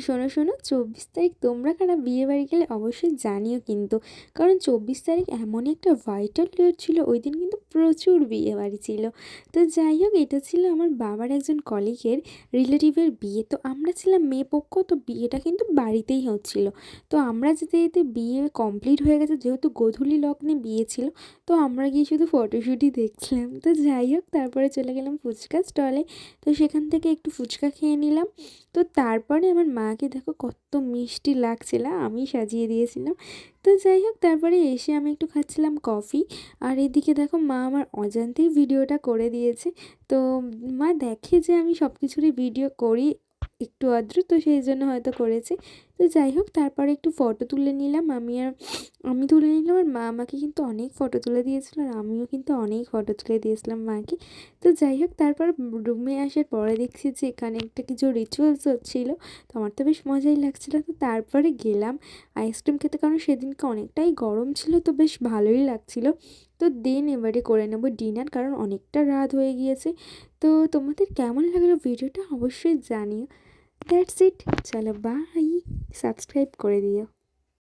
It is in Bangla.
শোনো শোনো, 24 তারিখ তোমরা কারা বিয়ে বাড়ি গেলে অবশ্যই জানিও কিন্তু। কারণ 24 তারিখ এমনই একটা ভাইটাল ডেট ছিল, ওই দিন কিন্তু প্রচুর বিয়ে বাড়ি ছিল। তো যাই হোক, এটা ছিল আমার বাবার একজন কলিগের রিলেটিভের বিয়ে। তো আমরা ছিলাম মেয়ে পক্ষ, তো বিয়েটা কিন্তু বাড়িতেই হচ্ছিল। তো আমরা যেতে যেতে বিয়ে কমপ্লিট হয়ে গেছে, যেহেতু গোধূলি লগ্নে বিয়ে ছিল। তো আমরা গিয়ে শুধু ফটোশ্যুটই দেখছিলাম। তো যাই হোক, তারপরে চলে গেলাম ফুচকা স্টলে। তো সেখান থেকে একটু ফুচকা খেয়ে নিলাম। তো তারপরে আমার মাকে দেখো কত মিষ্টি লাগছিল, আমি সাজিয়ে দিয়েছিলাম। তো যাই হোক, তারপরে এসে আমি একটু খাচ্ছিলাম কফি। আর এদিকে দেখো মা আমার অজান্তেই ভিডিওটা করে দিয়েছে। তো মা দেখে যে আমি সব কিছুরই ভিডিও করি একটু আধটু, তো সেই জন্য হয়তো করেছে। তো যাই হোক, তারপরে একটু ফটো তুলে নিলাম আমি তুলে নিলাম, আর মা আমাকে কিন্তু অনেক ফটো তুলে দিয়েছিল, আর আমিও কিন্তু অনেক ফটো তুলে দিয়েছিলাম মাকে। তো যাই হোক, তারপর রুমে আসার পরে দেখছি যে এখানে একটা কিছু রিচুয়ালস হচ্ছিল। তো আমার তো বেশ মজাই লাগছিলো। তো তারপরে গেলাম আইসক্রিম খেতে, কারণ সেদিনকে অনেকটাই গরম ছিল, তো বেশ ভালোই লাগছিলো। তো দেন এবারে করে নেবো ডিনার, কারণ অনেকটা রাত হয়ে গিয়েছে। তো তোমাদের কেমন লাগলো ভিডিওটা অবশ্যই জানিও। দ্যাটস ইট, চলো বাই, সাবস্ক্রাইব করে দিও।